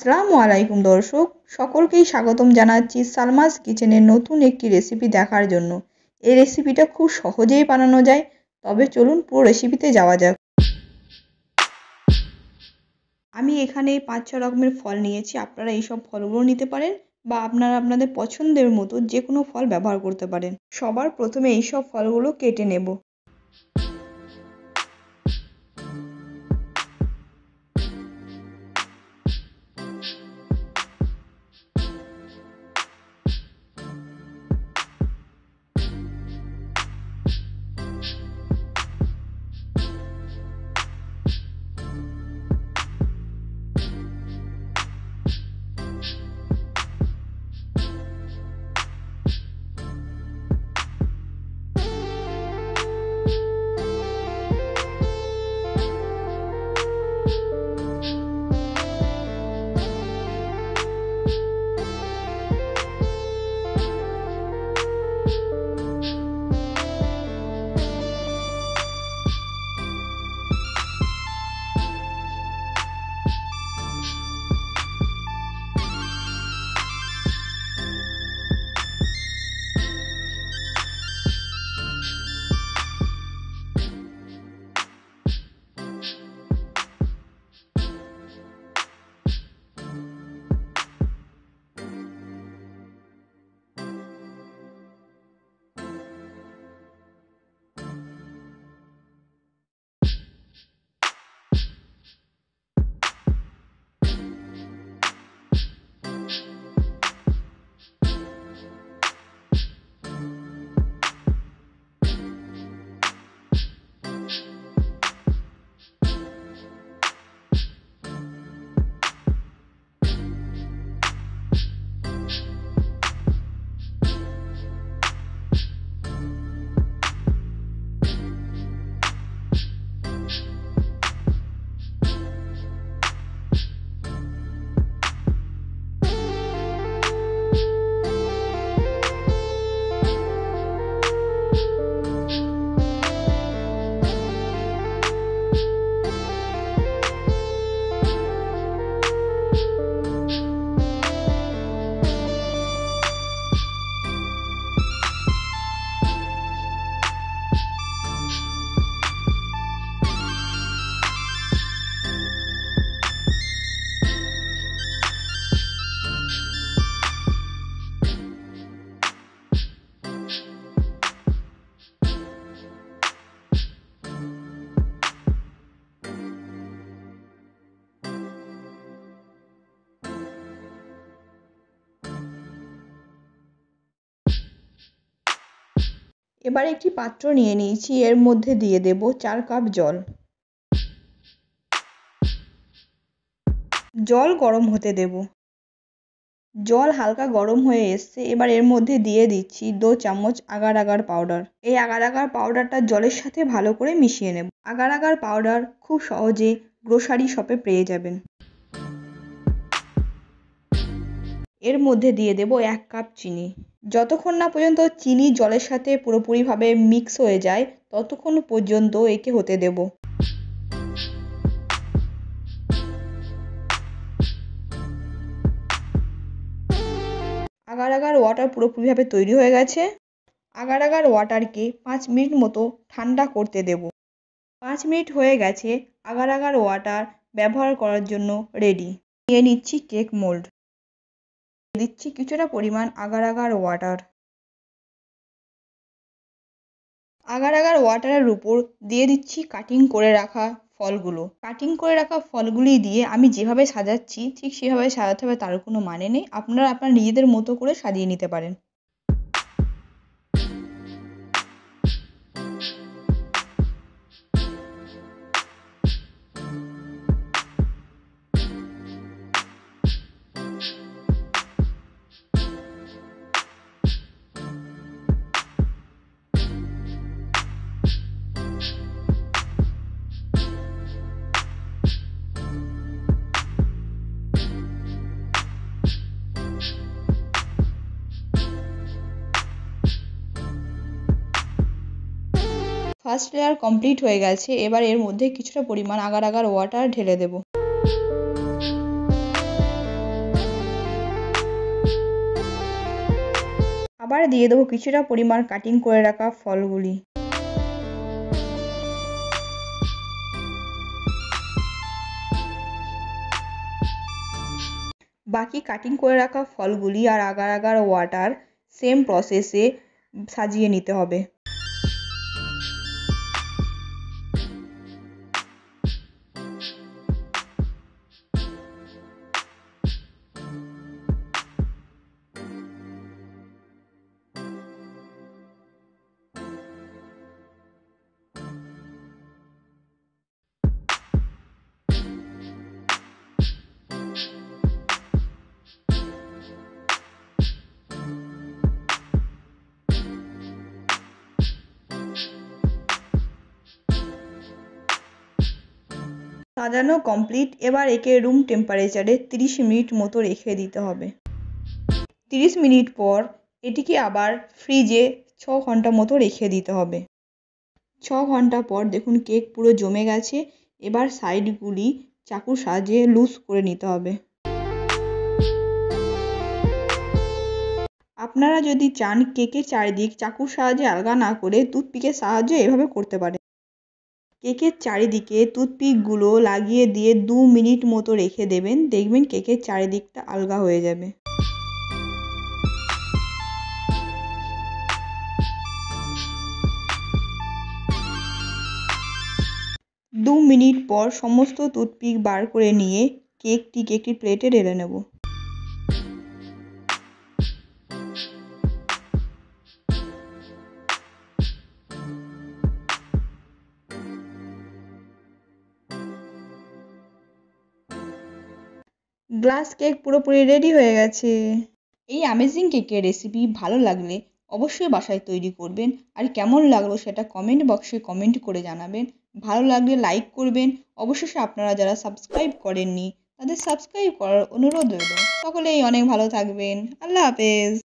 আসসালামু আলাইকুম দর্শক, সকলকেই স্বাগতম জানাচ্ছি সালমাস কিচেনের নতুন একটি রেসিপি দেখার জন্য। এই রেসিপিটা খুব সহজেই বানানো যায়, তবে চলুন পুরো রেসিপিতে যাওয়া যাক। আমি এখানে 5-6 রকমের ফল নিয়েছি। আপনারা এইসব ফলগুলো নিতে পারেন বা আপনারা আপনাদের পছন্দের মতো যে কোনো ফল ব্যবহার করতে পারেন। সবার প্রথমে এইসব ফলগুলো কেটে নেব। এবার একটি পাত্র নিয়ে নিয়েছি, এর মধ্যে দিয়ে দেব 4 কাপ জল। জল গরম হতে দেব। জল হালকা গরম হয়ে এসছে, এবার এর মধ্যে দিয়ে দিচ্ছি 2 চামচ আগার আগার পাউডার। এই আগার আগার পাউডারটা জলের সাথে ভালো করে মিশিয়ে নেব। আগার আগার পাউডার খুব সহজে গ্রোসারি শপে পেয়ে যাবেন। এর মধ্যে দিয়ে দেব 1 কাপ চিনি। যতক্ষণ না পর্যন্ত চিনি জলের সাথে পুরোপুরিভাবে মিক্স হয়ে যায় ততক্ষণ পর্যন্ত একে হতে দেব। আগার আগার ওয়াটার পুরোপুরিভাবে তৈরি হয়ে গেছে। আগার আগার ওয়াটারকে 5 মিনিট মতো ঠান্ডা করতে দেব। 5 মিনিট হয়ে গেছে, আগার আগার ওয়াটার ব্যবহার করার জন্য রেডি। নিয়ে নিচ্ছি কেক মোল্ড। দিচ্ছি কিছুটা পরিমাণ agar agar water. Agar agar ওয়াটারের উপর দিয়ে দিচ্ছি কাটিং করে রাখা ফলগুলো। কাটিং করে রাখা ফলগুলি দিয়ে আমি যেভাবে সাজাচ্ছি ঠিক সেভাবে সাজাতে হবে তার কোনো মানে নেই। আপনারা আপনার নিজেদের মতো করে সাজিয়ে নিতে পারেন। ফার্স্ট লেয়ার কমপ্লিট হয়ে গেছে, এবার এর মধ্যে কিছুটা পরিমাণ আগার আগার ওয়াটার ঢেলে দেব। আবার দিয়ে দেবো কিছুটা পরিমাণ কাটিং করে রাখা ফলগুলি। বাকি কাটিং করে রাখা ফলগুলি আর আগার আগার ওয়াটার সেম প্রসেসে সাজিয়ে নিতে হবে। সাজানো কমপ্লিট। এবার একে রুম টেম্পারেচারে 30 মিনিট মতো রেখে দিতে হবে। 30 মিনিট পর এটিকে আবার ফ্রিজে 6 ঘন্টা মতো রেখে দিতে হবে। 6 ঘন্টা পর দেখুন কেক পুরো জমে গেছে। এবার সাইডগুলি চাকুর সাহায্যে লুজ করে নিতে হবে। আপনারা যদি চান কেকের চারিদিক চাকুর সাহায্যে আলগা না করে টুথপিকের সাহায্যে এভাবে করতে পারেন। কেকের চারিদিকে টুথপিকগুলো লাগিয়ে দিয়ে 2 মিনিট মতো রেখে দেবেন, দেখবেন কেকের চারিদিকটা আলগা হয়ে যাবে। দু মিনিট পর সমস্ত টুথপিক বার করে নিয়ে কেকটিকে একটি প্লেটে ঢেলে নেব। গ্লাস কেক পুরোপুরি রেডি হয়ে গেছে। এই অ্যামেজিং কেকের রেসিপি ভালো লাগলে অবশ্যই বাসায় তৈরি করবেন, আর কেমন লাগলো সেটা কমেন্ট বক্সে কমেন্ট করে জানাবেন। ভালো লাগলে লাইক করবেন। অবশেষে আপনারা যারা সাবস্ক্রাইব করেননি তাদের সাবস্ক্রাইব করার অনুরোধ রইল। সকলেই অনেক ভালো থাকবেন। আল্লাহ হাফেজ।